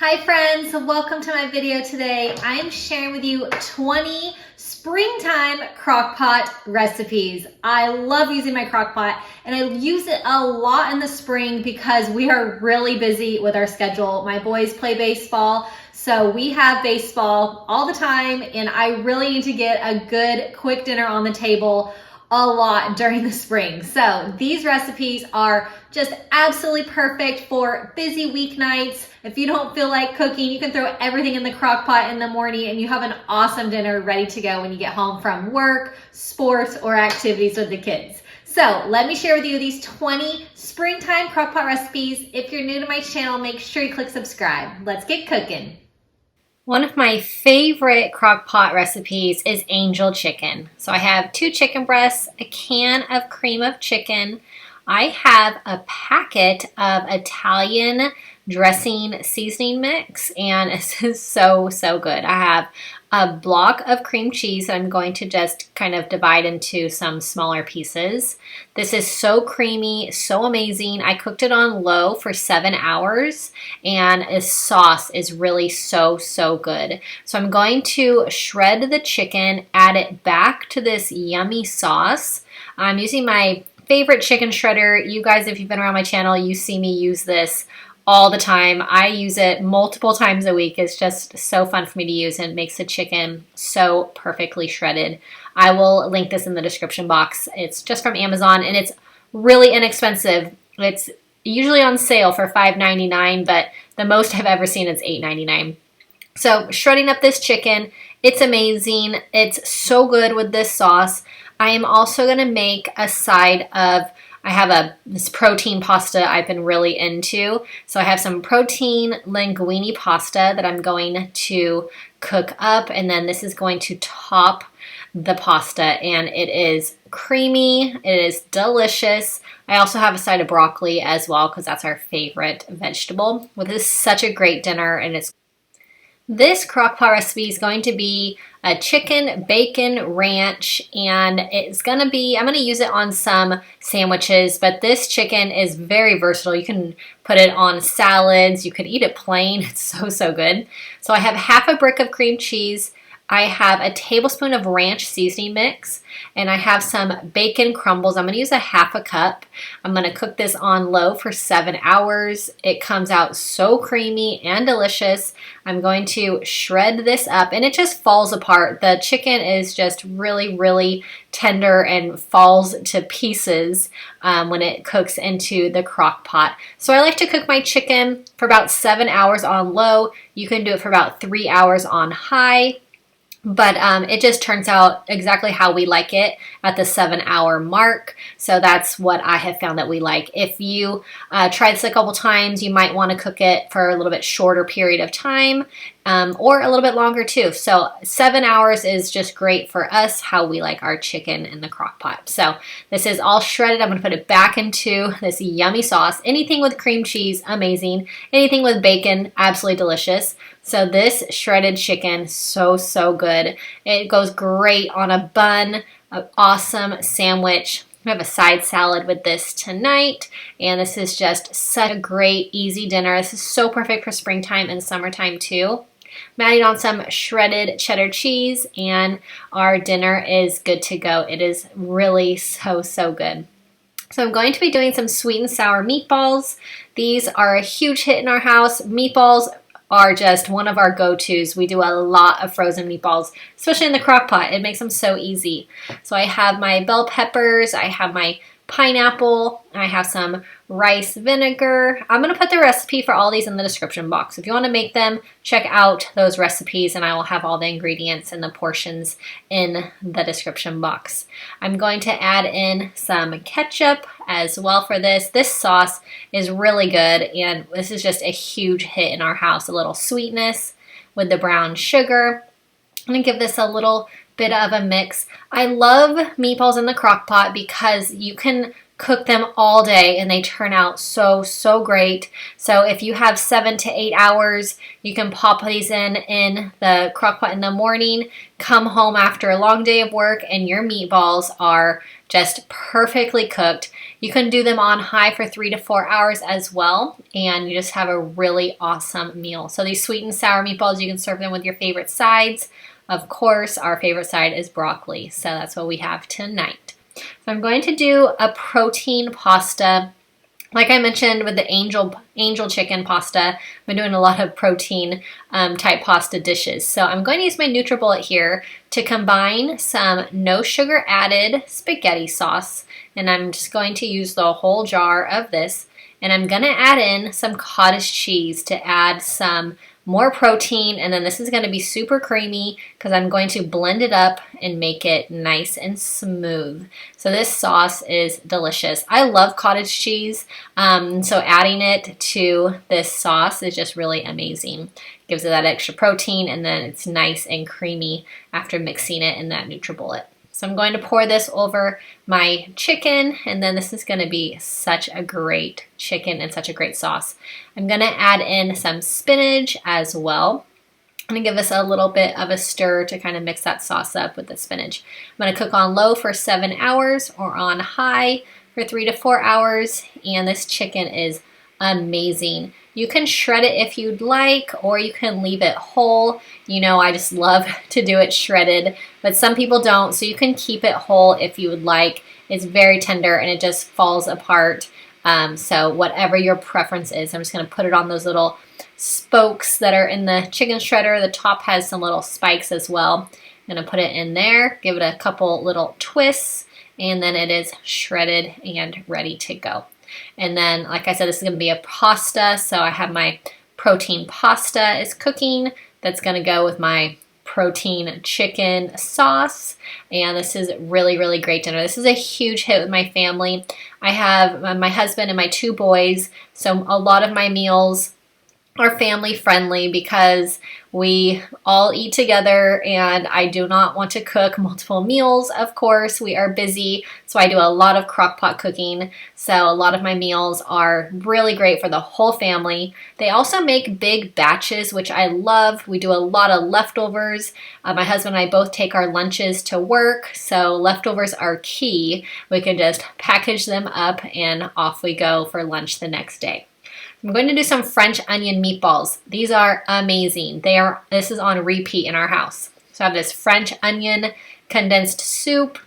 Hi friends, welcome to my video today. I am sharing with you 20 springtime crockpot recipes. I love using my crockpot and I use it a lot in the spring because we are really busy with our schedule. My boys play baseball, so we have baseball all the time and I really need to get a good quick dinner on the table a lot during the spring. So these recipes are just absolutely perfect for busy weeknights. If you don't feel like cooking, you can throw everything in the crock pot in the morning and you have an awesome dinner ready to go when you get home from work, sports, or activities with the kids. So let me share with you these 20 springtime crock pot recipes. If you're new to my channel, make sure you click subscribe. Let's get cooking. One of my favorite crock pot recipes is angel chicken. So I have 2 chicken breasts, a can of cream of chicken. I have a packet of Italian dressing seasoning mix, and this is so good. I have a block of cream cheese that I'm going to just kind of divide into some smaller pieces. This is so creamy, so amazing. I cooked it on low for 7 hours, and this sauce is really so good. So I'm going to shred the chicken, add it back to this yummy sauce. I'm using my favorite chicken shredder. You guys, if you've been around my channel, you see me use this all the time. I use it multiple times a week. It's just so fun for me to use and it makes the chicken so perfectly shredded. I will link this in the description box. It's just from Amazon and it's really inexpensive. It's usually on sale for $5.99, but the most I've ever seen is $8.99. So shredding up this chicken, it's amazing. It's so good with this sauce. I am also going to make a side of, I have this protein pasta I've been really into. So I have some protein linguine pasta that I'm going to cook up, and then this is going to top the pasta, and it is creamy, it is delicious. I also have a side of broccoli as well because that's our favorite vegetable. Well, this is such a great dinner, and this crockpot recipe is going to be a chicken bacon ranch, and it's going to be, I'm going to use it on some sandwiches, but this chicken is very versatile. You can put it on salads. You could eat it plain. It's so good. So I have half a brick of cream cheese. I have a tablespoon of ranch seasoning mix, and I have some bacon crumbles. I'm going to use a half a cup. I'm going to cook this on low for 7 hours. It comes out so creamy and delicious. I'm going to shred this up, and it just falls apart. The chicken is just really tender and falls to pieces when it cooks into the crock pot. So I like to cook my chicken for about 7 hours on low. You can do it for about 3 hours on high. But it just turns out exactly how we like it at the 7 hour mark. So that's what I have found that we like. If you try this a couple times, you might want to cook it for a little bit shorter period of time or a little bit longer too. So 7 hours is just great for us, how we like our chicken in the crock pot. So this is all shredded. I'm going to put it back into this yummy sauce. Anything with cream cheese, amazing. Anything with bacon, absolutely delicious. So this shredded chicken, so good. It goes great on a bun, an awesome sandwich. We have a side salad with this tonight, and this is just such a great, easy dinner. This is so perfect for springtime and summertime too. I'm adding on some shredded cheddar cheese, and our dinner is good to go. It is really so good. So I'm going to be doing some sweet and sour meatballs. These are a huge hit in our house. Meatballs are just one of our go-tos. We do a lot of frozen meatballs, especially in the crock pot. It makes them so easy. So I have my bell peppers, I have my pineapple, and I have some rice vinegar. I'm going to put the recipe for all these in the description box. If you want to make them, check out those recipes, and I will have all the ingredients and the portions in the description box. I'm going to add in some ketchup as well for this. This sauce is really good, and this is just a huge hit in our house. A little sweetness with the brown sugar. I'm going to give this a little bit of a mix. I love meatballs in the crock pot because you can cook them all day and they turn out so great. So if you have 7 to 8 hours, you can pop these in the crock pot in the morning, come home after a long day of work, and your meatballs are just perfectly cooked. You can do them on high for 3 to 4 hours as well, and you just have a really awesome meal. So these sweet and sour meatballs, you can serve them with your favorite sides. Of course, our favorite side is broccoli, so that's what we have tonight. So I'm going to do a protein pasta. Like I mentioned with the angel chicken pasta, I've been doing a lot of protein type pasta dishes. So I'm going to use my NutriBullet here to combine some no sugar added spaghetti sauce. And I'm just going to use the whole jar of this. And I'm going to add in some cottage cheese to add some more protein, and then this is going to be super creamy because I'm going to blend it up and make it nice and smooth. So this sauce is delicious. I love cottage cheese, so adding it to this sauce is just really amazing. Gives it that extra protein, and then it's nice and creamy after mixing it in that NutriBullet. So I'm going to pour this over my chicken, and then this is going to be such a great chicken and such a great sauce. I'm going to add in some spinach as well. I'm going to give this a little bit of a stir to kind of mix that sauce up with the spinach. I'm going to cook on low for 7 hours or on high for 3 to 4 hours, and this chicken is amazing. You can shred it if you'd like, or you can leave it whole. You know, I just love to do it shredded, but some people don't, so you can keep it whole if you would like. It's very tender and it just falls apart. So whatever your preference is, I'm just going to put it on those little spokes that are in the chicken shredder. The top has some little spikes as well. I'm going to put it in there, give it a couple little twists, and then it is shredded and ready to go. And then, like I said, this is going to be a pasta, so I have my protein pasta is cooking. That's going to go with my protein chicken sauce, and this is really, really great dinner. This is a huge hit with my family. I have my husband and my 2 boys, so a lot of my meals are family friendly because we all eat together, and I do not want to cook multiple meals. Of course, we are busy, so I do a lot of Crockpot cooking. So a lot of my meals are really great for the whole family. They also make big batches, which I love. We do a lot of leftovers. My husband and I both take our lunches to work, so leftovers are key. We can just package them up and off we go for lunch the next day. I'm going to do some French onion meatballs. These are amazing. This is on repeat in our house. So I have this French onion condensed soup.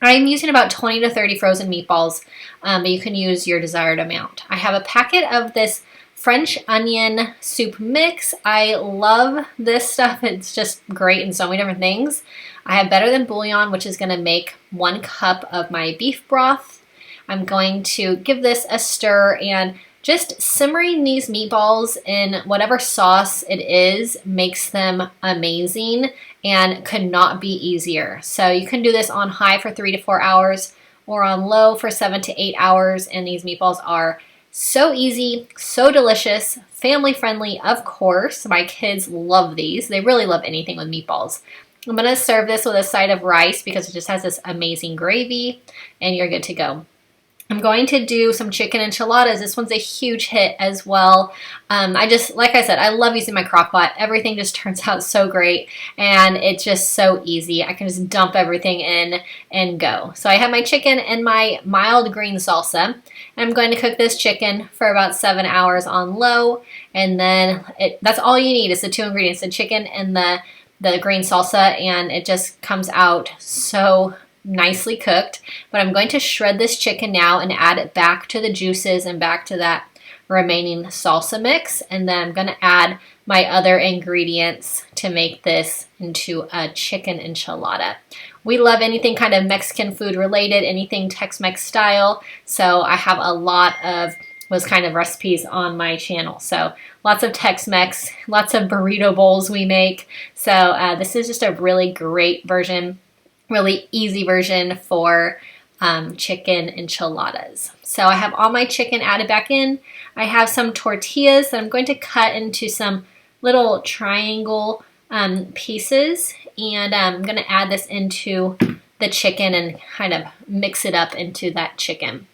I'm using about 20 to 30 frozen meatballs, but you can use your desired amount. I have a packet of this French onion soup mix. I love this stuff. It's just great in so many different things. I have Better Than Bouillon, which is going to make 1 cup of my beef broth. I'm going to give this a stir, and just simmering these meatballs in whatever sauce it is makes them amazing and could not be easier. So you can do this on high for 3 to 4 hours or on low for 7 to 8 hours, and these meatballs are so easy, so delicious, family friendly, of course. My kids love these. They really love anything with meatballs. I'm going to serve this with a side of rice because it just has this amazing gravy, and you're good to go. I'm going to do some chicken enchiladas. This one's a huge hit as well. Like I said, I love using my Crockpot. Everything just turns out so great, and it's just so easy. I can just dump everything in and go. So I have my chicken and my mild green salsa, and I'm going to cook this chicken for about 7 hours on low, and then that's all you need is the 2 ingredients, the chicken and the green salsa, and it just comes out so nicely cooked. But I'm going to shred this chicken now and add it back to the juices and back to that remaining salsa mix, and then I'm going to add my other ingredients to make this into a chicken enchilada. We love anything kind of Mexican food related, anything Tex-Mex style, so I have a lot of those kind of recipes on my channel. So lots of Tex-Mex, lots of burrito bowls we make. So this is just a really great version, really easy version for chicken enchiladas. So I have all my chicken added back in. I have some tortillas that I'm going to cut into some little triangle pieces, and I'm going to add this into the chicken and kind of mix it up into that chicken.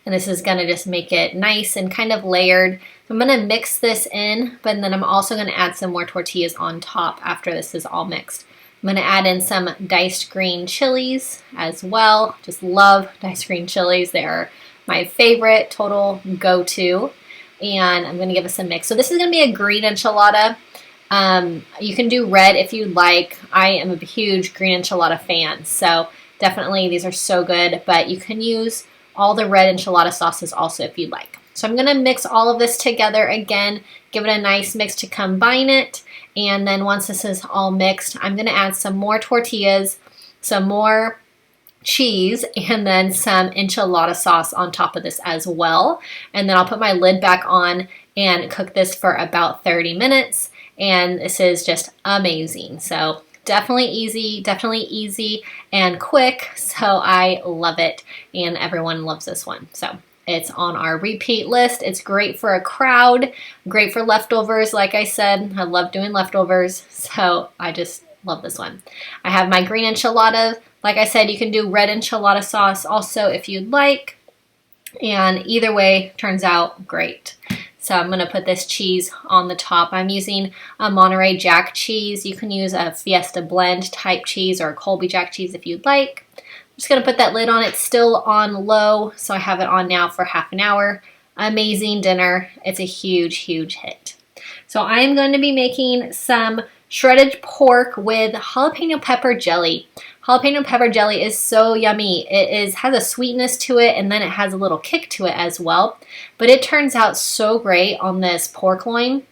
And this is going to just make it nice and kind of layered. So I'm going to mix this in, but then I'm also going to add some more tortillas on top after this is all mixed. I'm going to add in some diced green chilies as well. Just love diced green chilies. They are my favorite, total go-to. And I'm going to give this a mix. So this is going to be a green enchilada. You can do red if you like. I am a huge green enchilada fan. So definitely these are so good. But you can use all the red enchilada sauces also if you'd like. So I'm going to mix all of this together again, give it a nice mix to combine it. And then once this is all mixed, I'm going to add some more tortillas, some more cheese, and then some enchilada sauce on top of this as well. And then I'll put my lid back on and cook this for about 30 minutes. And this is just amazing. So definitely easy and quick. So I love it, and everyone loves this one. So it's on our repeat list. It's great for a crowd, great for leftovers. Like I said, I love doing leftovers, so I just love this one. I have my green enchilada. Like I said, you can do red enchilada sauce also if you'd like, and either way turns out great. So I'm going to put this cheese on the top. I'm using a Monterey Jack cheese. You can use a Fiesta Blend type cheese or a Colby Jack cheese if you'd like. I'm just going to put that lid on. It's still on low, so I have it on now for half an hour. Amazing dinner. It's a huge hit. So I'm going to be making some shredded pork with jalapeno pepper jelly. Jalapeno pepper jelly is so yummy. It has a sweetness to it, and then it has a little kick to it as well. But it turns out so great on this pork loin.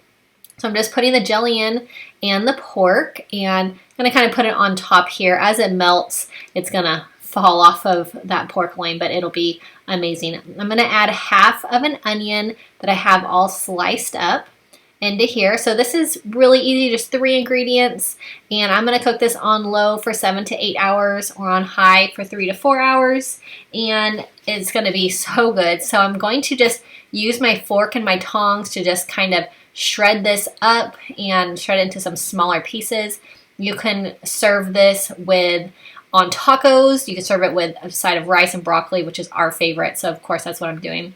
So I'm just putting the jelly in and the pork, and I'm going to kind of put it on top here. As it melts, it's going to fall off of that pork loin, but it'll be amazing. I'm going to add half of an onion that I have all sliced up into here. So this is really easy, just 3 ingredients, and I'm going to cook this on low for 7 to 8 hours or on high for 3 to 4 hours, and it's going to be so good. So I'm going to just use my fork and my tongs to just kind of shred this up and shred it into some smaller pieces. You can serve this with on tacos. You can serve it with a side of rice and broccoli, which is our favorite. So of course that's what I'm doing.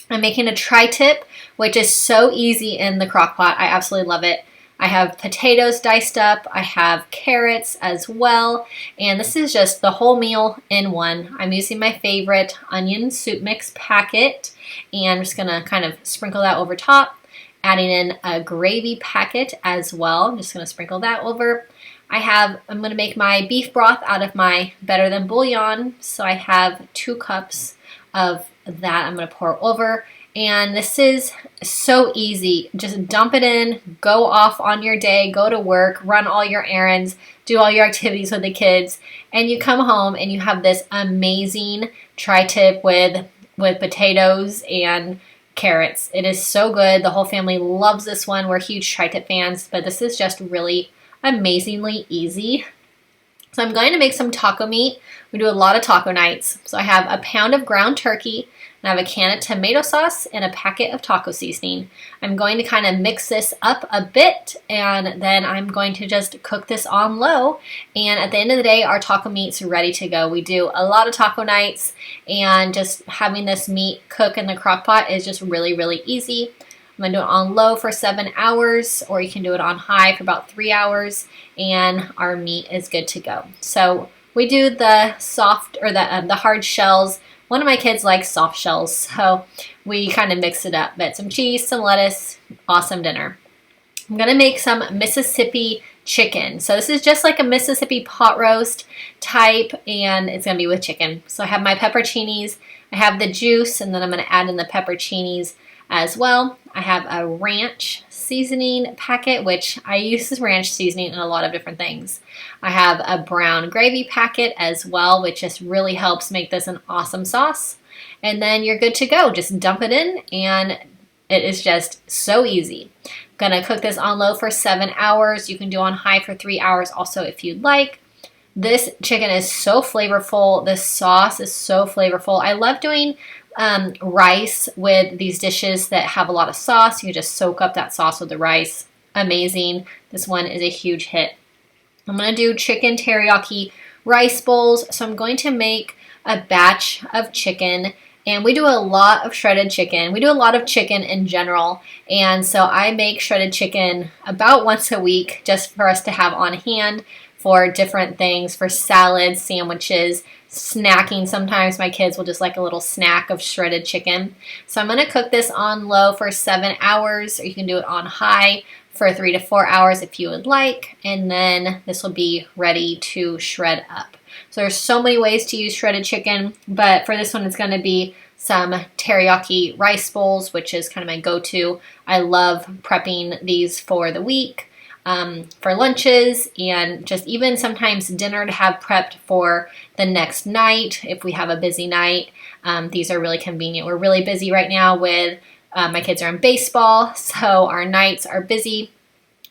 I'm making a tri-tip, which is so easy in the crock pot. I absolutely love it. I have potatoes diced up. I have carrots as well. And this is just the whole meal in one. I'm using my favorite onion soup mix packet. And I'm just going to kind of sprinkle that over top. Adding in a gravy packet as well. I'm just going to sprinkle that over. I'm going to make my beef broth out of my Better Than bouillon. So I have 2 cups of that I'm going to pour over. And this is so easy. Just dump it in, go off on your day, go to work, run all your errands, do all your activities with the kids, and you come home and you have this amazing tri-tip with potatoes and carrots. It is so good. The whole family loves this one. We're huge tri-tip fans, but this is just really amazingly easy. So I'm going to make some taco meat. We do a lot of taco nights. So I have a pound of ground turkey, and I have a can of tomato sauce and a packet of taco seasoning. I'm going to kind of mix this up a bit, and then I'm going to just cook this on low. And at the end of the day, our taco meat's ready to go. We do a lot of taco nights, and just having this meat cook in the crock pot is just really easy. I'm going to do it on low for 7 hours, or you can do it on high for about 3 hours, and our meat is good to go. So we do the soft or the hard shells. One of my kids likes soft shells, so we kind of mix it up. But some cheese, some lettuce, awesome dinner. I'm going to make some Mississippi chicken. So this is just like a Mississippi pot roast type, and it's going to be with chicken. So I have my pepperoncinis, I have the juice, and then I'm going to add in the pepperoncinis as well. I have a ranch seasoning packet, which I use this ranch seasoning in a lot of different things. I have a brown gravy packet as well, which just really helps make this an awesome sauce. And then you're good to go. Just dump it in, and it is just so easy. I'm gonna cook this on low for 7 hours. You can do on high for 3 hours also if you'd like. This chicken is so flavorful. This sauce is so flavorful. I love doing rice with these dishes that have a lot of sauce. You just soak up that sauce with the rice. Amazing. This one is a huge hit. I'm going to do chicken teriyaki rice bowls. So I'm going to make a batch of chicken, and we do a lot of shredded chicken. We do a lot of chicken in general, and so I make shredded chicken about once a week just for us to have on hand for different things, for salads, sandwiches, snacking. Sometimes my kids will just like a little snack of shredded chicken. So I'm going to cook this on low for 7 hours, or you can do it on high for 3 to 4 hours if you would like, and then this will be ready to shred up. So there's so many ways to use shredded chicken, but for this one it's going to be some teriyaki rice bowls, which is kind of my go-to. I love prepping these for the week, for lunches, and just even sometimes dinner to have prepped for the next night if we have a busy night. These are really convenient. We're really busy right now with my kids are in baseball, so our nights are busy,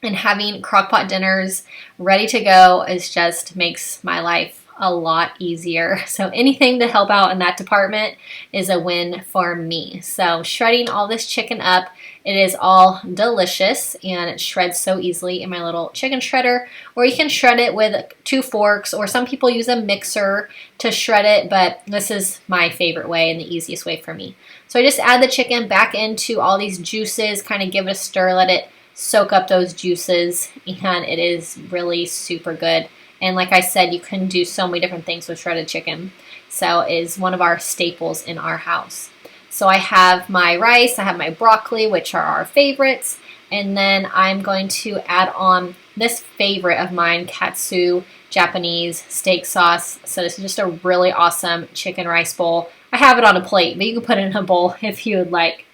and having crockpot dinners ready to go is just makes my life a lot easier. So anything to help out in that department is a win for me. So shredding all this chicken up, it is all delicious and it shreds so easily in my little chicken shredder, or you can shred it with 2 forks, or some people use a mixer to shred it, but this is my favorite way and the easiest way for me. So I just add the chicken back into all these juices, kind of give it a stir, let it soak up those juices, and it is really super good. And like I said, you can do so many different things with shredded chicken. So it is one of our staples in our house. So I have my rice, I have my broccoli, which are our favorites, and then I'm going to add on this favorite of mine, katsu Japanese steak sauce. So this is just a really awesome chicken rice bowl. I have it on a plate, but you can put it in a bowl if you would like.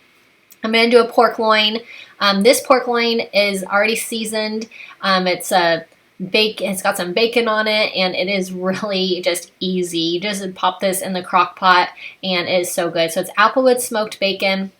I'm going to do a pork loin. This pork loin is already seasoned. It's got some bacon on it, and it is really just easy. You just pop this in the crock pot, and it is so good. So it's applewood smoked bacon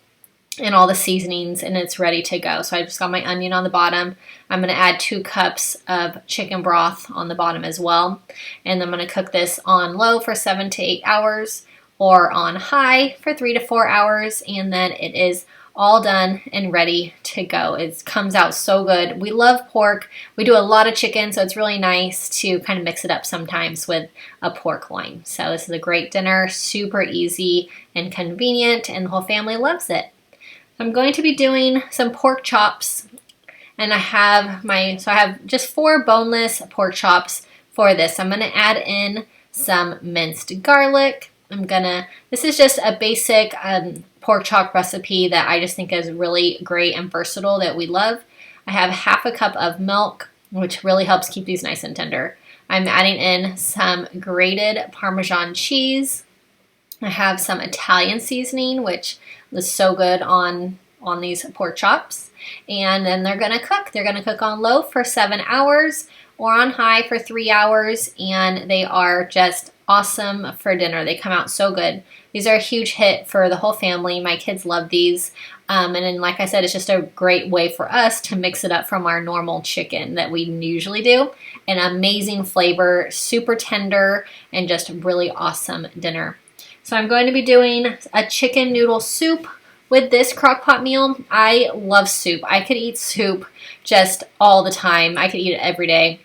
and all the seasonings, and it's ready to go. So I just got my onion on the bottom. I'm going to add 2 cups of chicken broth on the bottom as well. And I'm going to cook this on low for 7 to 8 hours, or on high for 3 to 4 hours, and then it is all done and ready to go. It comes out so good. We love pork. We do a lot of chicken, so it's really nice to kind of mix it up sometimes with a pork loin. So this is a great dinner, super easy and convenient, and the whole family loves it. I'm going to be doing some pork chops, and I have just 4 boneless pork chops for this. I'm going to add in some minced garlic. This is just a basic pork chop recipe that I just think is really great and versatile that we love. I have half a cup of milk, which really helps keep these nice and tender. I'm adding in some grated Parmesan cheese. I have some Italian seasoning, which is so good on these pork chops. And then they're going to cook. They're going to cook on low for 7 hours, or on high for 3 hours, and they are just awesome for dinner. They come out so good. These are a huge hit for the whole family. My kids love these. And then, like I said, it's just a great way for us to mix it up from our normal chicken that we usually do. An amazing flavor, super tender, and just really awesome dinner. So I'm going to be doing a chicken noodle soup with this crock-pot meal. I love soup. I could eat soup just all the time. I could eat it every day.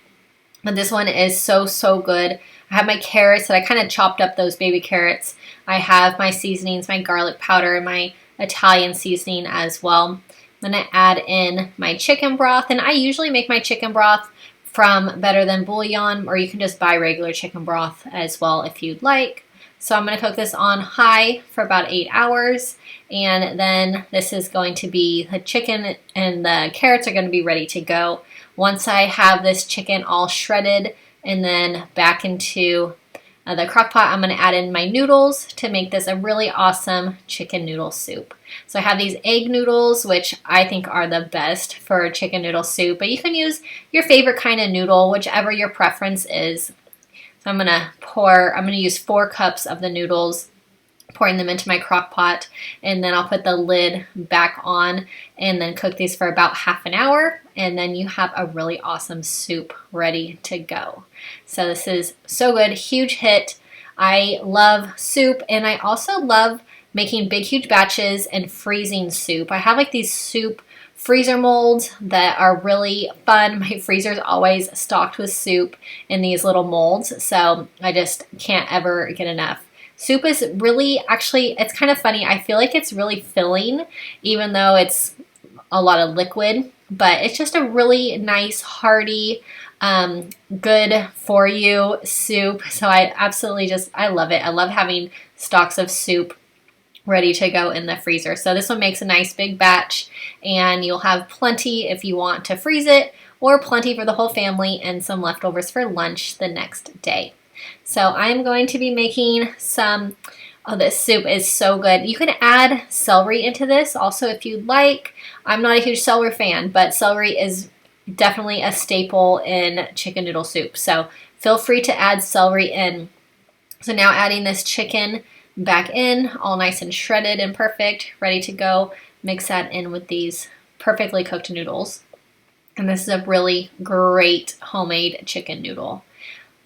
But this one is so, so good. I have my carrots that I kind of chopped up, those baby carrots. I have my seasonings, my garlic powder, and my Italian seasoning as well. I'm going to add in my chicken broth, and I usually make my chicken broth from Better Than Bouillon, or you can just buy regular chicken broth as well if you'd like. So I'm going to cook this on high for about 8 hours, and then this is going to be the chicken and the carrots are going to be ready to go. Once I have this chicken all shredded and then back into the crock pot, I'm going to add in my noodles to make this a really awesome chicken noodle soup. So I have these egg noodles, which I think are the best for chicken noodle soup, but you can use your favorite kind of noodle, whichever your preference is. So I'm going to use 4 cups of the noodles, pouring them into my crock pot, and then I'll put the lid back on and then cook these for about half an hour, and then you have a really awesome soup ready to go. So this is so good, huge hit. I love soup, and I also love making big, huge batches and freezing soup. I have like these soup freezer molds that are really fun. My freezer is always stocked with soup in these little molds, so I just can't ever get enough. Soup is really, actually, it's kind of funny. I feel like it's really filling, even though it's a lot of liquid. but it's just a really nice, hearty, good for you soup. So I absolutely I love it. I love having stocks of soup ready to go in the freezer. So this one makes a nice big batch, and you'll have plenty if you want to freeze it, or plenty for the whole family and some leftovers for lunch the next day. So I'm going to be making some, oh, this soup is so good. You can add celery into this also if you'd like. I'm not a huge celery fan, but celery is definitely a staple in chicken noodle soup. So feel free to add celery in. So now adding this chicken back in, all nice and shredded and perfect, ready to go. Mix that in with these perfectly cooked noodles. And this is a really great homemade chicken noodle.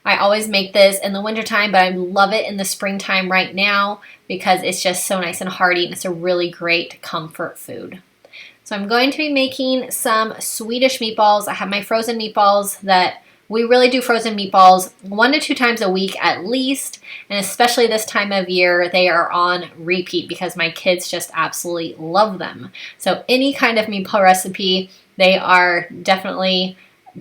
I always make this in the wintertime, but I love it in the springtime right now because it's just so nice and hearty, and it's a really great comfort food. So I'm going to be making some Swedish meatballs. I have my frozen meatballs that we really do frozen meatballs 1 to 2 times a week at least, and especially this time of year, they are on repeat because my kids just absolutely love them. So any kind of meatball recipe, they are definitely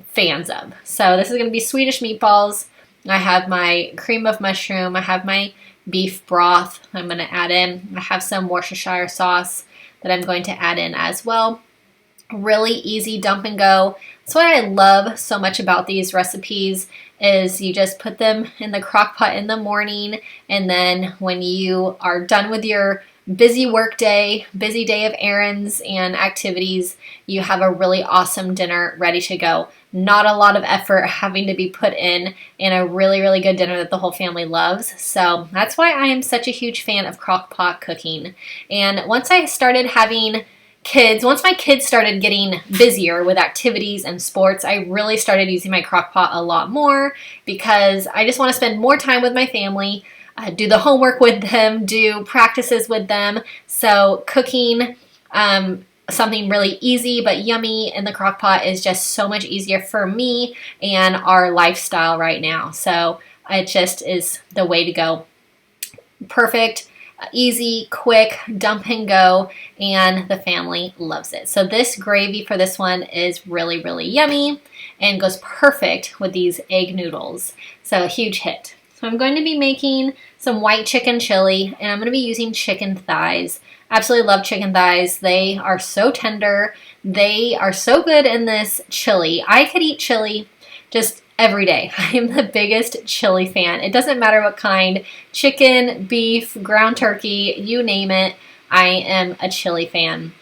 fans of. So this is going to be Swedish meatballs. I have my cream of mushroom. I have my beef broth I'm going to add in. I have some Worcestershire sauce that I'm going to add in as well. Really easy dump and go. That's what I love so much about these recipes is you just put them in the crock pot in the morning, and then when you are done with your busy work day, busy day of errands and activities, you have a really awesome dinner ready to go. Not a lot of effort having to be put in a really, really good dinner that the whole family loves. So that's why I am such a huge fan of crock pot cooking. And once I started having kids, once my kids started getting busier with activities and sports, I really started using my crock pot a lot more because I just want to spend more time with my family, do the homework with them, do practices with them. So cooking something really easy but yummy in the crock pot is just so much easier for me and our lifestyle right now. So it just is the way to go. Perfect. Easy, quick, dump and go, and the family loves it. So this gravy for this one is really, really yummy and goes perfect with these egg noodles. So a huge hit. So I'm going to be making some white chicken chili, and I'm going to be using chicken thighs. Absolutely love chicken thighs. They are so tender. They are so good in this chili. I could eat chili just every day. I am the biggest chili fan. It doesn't matter what kind, chicken, beef, ground turkey, you name it, I am a chili fan.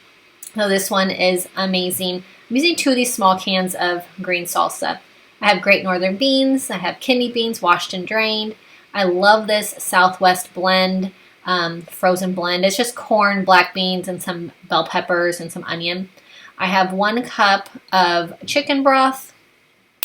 So this one is amazing. I'm using 2 of these small cans of green salsa. I have Great Northern beans. I have kidney beans washed and drained. I love this Southwest blend, frozen blend. It's just corn, black beans, and some bell peppers and some onion. I have 1 cup of chicken broth.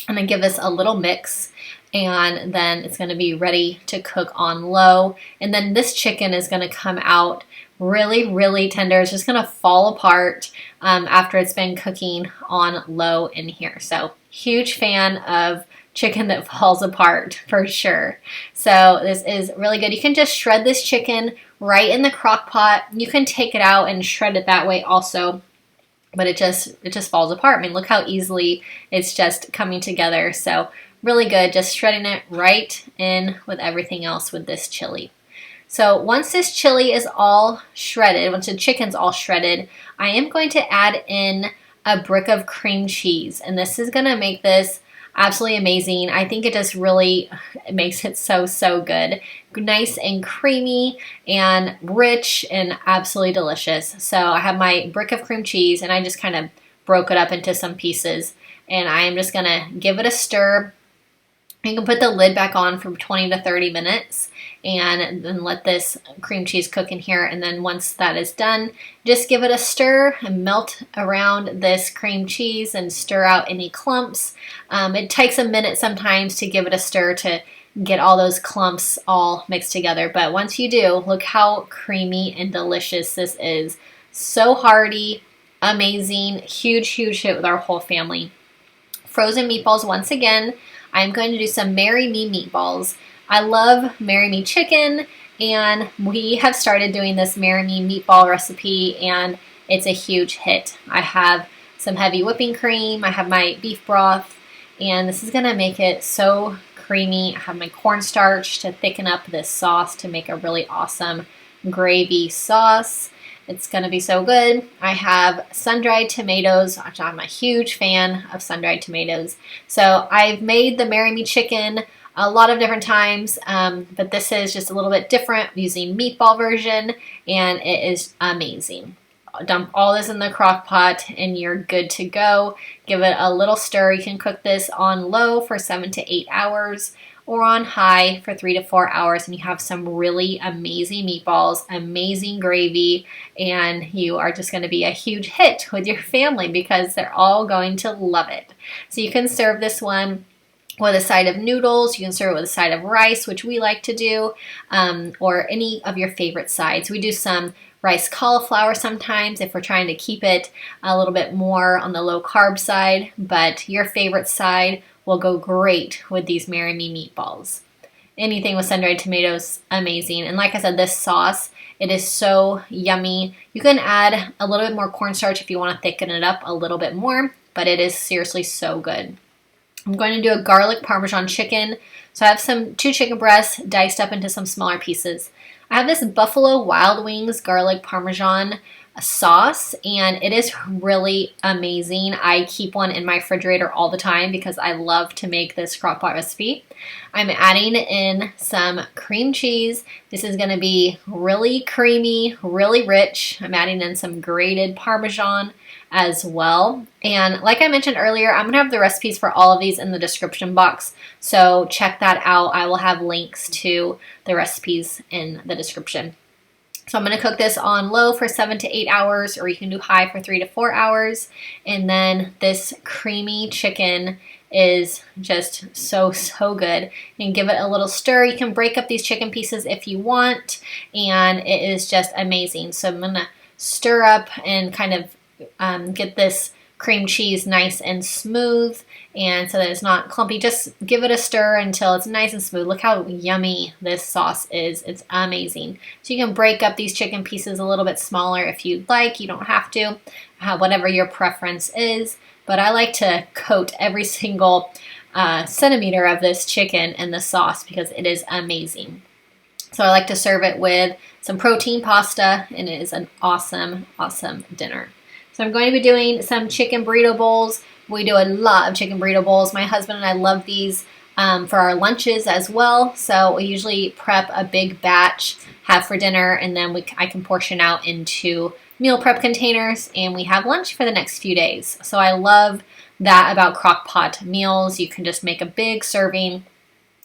I'm going to give this a little mix, and then it's going to be ready to cook on low. And then this chicken is going to come out really, really tender. It's just going to fall apart after it's been cooking on low in here. So huge fan of chicken that falls apart for sure. So this is really good. You can just shred this chicken right in the crock pot. You can take it out and shred it that way also. But it just falls apart. I mean, look how easily it's just coming together. So really good, just shredding it right in with everything else with this chili. So once this chili is all shredded, once the chicken's all shredded, I am going to add in a brick of cream cheese. And this is going to make this absolutely amazing. I think it just really makes it so, so good. Nice and creamy and rich and absolutely delicious. So I have my brick of cream cheese, and I just kind of broke it up into some pieces. And I am just going to give it a stir. You can put the lid back on for 20 to 30 minutes and then let this cream cheese cook in here. And then once that is done, just give it a stir and melt around this cream cheese and stir out any clumps. It takes a minute sometimes to give it a stir to get all those clumps all mixed together. But once you do, look how creamy and delicious this is. So hearty, amazing, huge, huge hit with our whole family. Frozen meatballs once again. I'm going to do some Marry Me meatballs. I love Marry Me chicken, and we have started doing this Marry Me meatball recipe, and it's a huge hit. I have some heavy whipping cream. I have my beef broth, and this is gonna make it so creamy. I have my cornstarch to thicken up this sauce to make a really awesome gravy sauce. It's gonna be so good. I have sun-dried tomatoes, which I'm a huge fan of sun-dried tomatoes. So I've made the Marry Me chicken a lot of different times, but this is just a little bit different using meatball version, and it is amazing. Dump all this in the crock pot and you're good to go. Give it a little stir. You can cook this on low for 7 to 8 hours or on high for 3 to 4 hours, and you have some really amazing meatballs, amazing gravy, and you are just going to be a huge hit with your family because they're all going to love it. So you can serve this one with a side of noodles. You can serve it with a side of rice, which we like to do, or any of your favorite sides. We do some rice cauliflower sometimes if we're trying to keep it a little bit more on the low carb side, but your favorite side will go great with these Marry Me meatballs. Anything with sun-dried tomatoes, amazing. And like I said, this sauce, it is so yummy. You can add a little bit more cornstarch if you want to thicken it up a little bit more, but it is seriously so good. I'm going to do a garlic Parmesan chicken. So I have two chicken breasts diced up into some smaller pieces. I have this Buffalo Wild Wings garlic Parmesan sauce, and it is really amazing. I keep one in my refrigerator all the time because I love to make this crock-pot recipe. I'm adding in some cream cheese. This is going to be really creamy, really rich. I'm adding in some grated Parmesan as well. And like I mentioned earlier, I'm going to have the recipes for all of these in the description box, so check that out. I will have links to the recipes in the description. So I'm going to cook this on low for 7 to 8 hours, or you can do high for 3 to 4 hours. And then this creamy chicken is just so good. You can give it a little stir. You can break up these chicken pieces if you want, and it is just amazing. So I'm going to stir up and kind of get this cream cheese nice and smooth, and so that it's not clumpy. Just give it a stir until it's nice and smooth. Look how yummy this sauce is. It's amazing. So you can break up these chicken pieces a little bit smaller if you'd like. You don't have to, whatever your preference is, but I like to coat every single centimeter of this chicken in the sauce because it is amazing. So I like to serve it with some protein pasta, and it is an awesome dinner. So I'm going to be doing some chicken burrito bowls. We do a lot of chicken burrito bowls. My husband and I love these for our lunches as well. So we usually prep a big batch, have for dinner, and then I can portion out into meal prep containers, and we have lunch for the next few days. So I love that about crock-pot meals. You can just make a big serving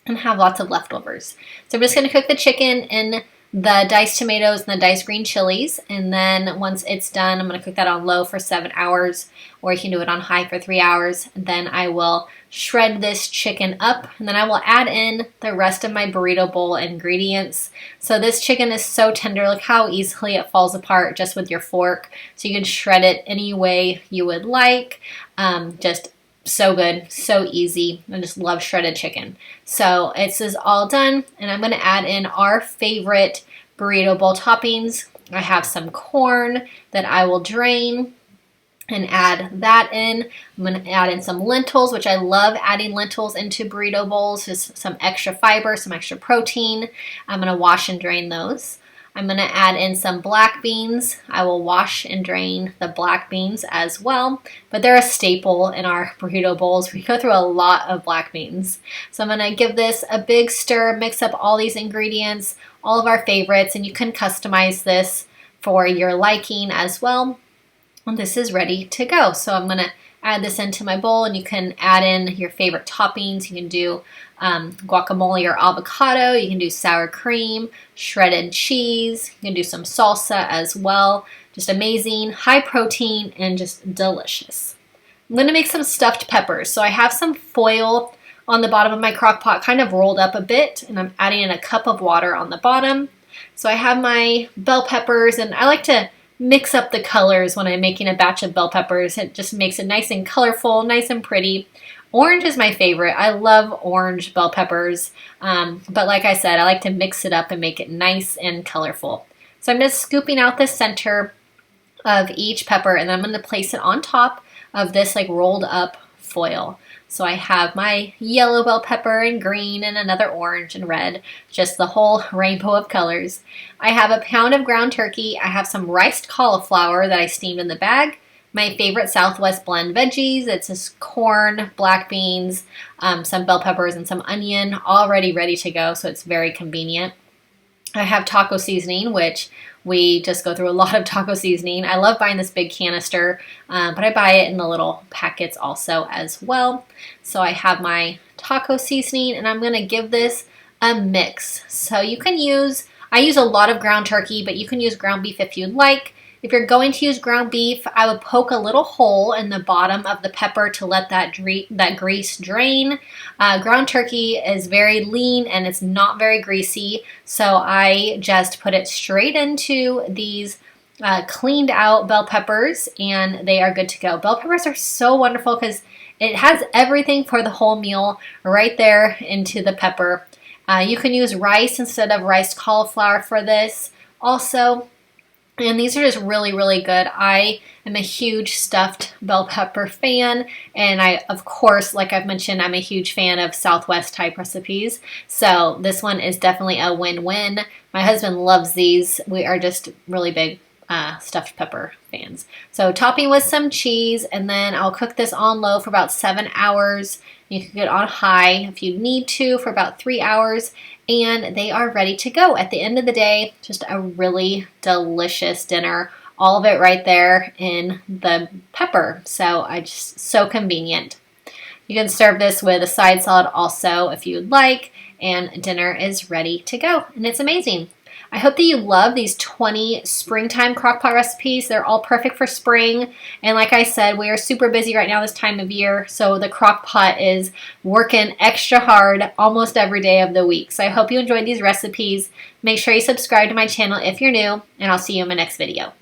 and have lots of leftovers. So I'm just going to cook the chicken in the diced tomatoes and the diced green chilies, and then once it's done, I'm going to cook that on low for 7 hours, or you can do it on high for 3 hours. Then I will shred this chicken up, and then I will add in the rest of my burrito bowl ingredients. So this chicken is so tender. Look how easily it falls apart just with your fork. So you can shred it any way you would like. Just so good, so easy. I just love shredded chicken. So this is all done, and I'm going to add in our favorite burrito bowl toppings. I have some corn that I will drain and add that in. I'm going to add in some lentils, which I love adding lentils into burrito bowls. Just some extra fiber, some extra protein. I'm going to wash and drain those. I'm going to add in some black beans. I will wash and drain the black beans as well, but they're a staple in our burrito bowls. We go through a lot of black beans. So I'm going to give this a big stir, mix up all these ingredients, all of our favorites, and you can customize this for your liking as well. And this is ready to go. So I'm going to add this into my bowl, and you can add in your favorite toppings. You can do guacamole or avocado. You can do sour cream, shredded cheese. You can do some salsa as well. Just amazing, high protein, and just delicious. I'm going to make some stuffed peppers. So I have some foil on the bottom of my crock pot, kind of rolled up a bit, and I'm adding in a cup of water on the bottom. So I have my bell peppers, and I like to mix up the colors when I'm making a batch of bell peppers. It just makes it nice and colorful, nice and pretty. Orange is my favorite. I love orange bell peppers, but like I said, I like to mix it up and make it nice and colorful. So I'm just scooping out the center of each pepper, and then I'm going to place it on top of this like rolled up foil. So I have my yellow bell pepper and green and another orange and red, just the whole rainbow of colors. I have a pound of ground turkey. I have some riced cauliflower that I steamed in the bag. My favorite Southwest blend veggies. It's just corn, black beans, some bell peppers, and some onion, already ready to go, so it's very convenient. I have taco seasoning, which we just go through a lot of taco seasoning. I love buying this big canister, but I buy it in the little packets also as well. So I have my taco seasoning, and I'm going to give this a mix. So you can use, I use a lot of ground turkey, but you can use ground beef if you'd like. If you're going to use ground beef, I would poke a little hole in the bottom of the pepper to let that grease drain. Ground turkey is very lean and it's not very greasy, so I just put it straight into these cleaned out bell peppers, and they are good to go. Bell peppers are so wonderful because it has everything for the whole meal right there into the pepper. You can use rice instead of riced cauliflower for this also. And these are just really, really good. I am a huge stuffed bell pepper fan. And I, of course, like I've mentioned, I'm a huge fan of Southwest type recipes. So this one is definitely a win-win. My husband loves these. We are just really big stuffed pepper fans. So topping with some cheese, and then I'll cook this on low for about 7 hours. You can get it on high if you need to for about 3 hours, and they are ready to go. At the end of the day, just a really delicious dinner. All of it right there in the pepper. So so convenient. You can serve this with a side salad also if you'd like, and dinner is ready to go, and it's amazing. I hope that you love these 20 springtime crockpot recipes. They're all perfect for spring. And like I said, we are super busy right now this time of year. So the crockpot is working extra hard almost every day of the week. So I hope you enjoyed these recipes. Make sure you subscribe to my channel if you're new, and I'll see you in my next video.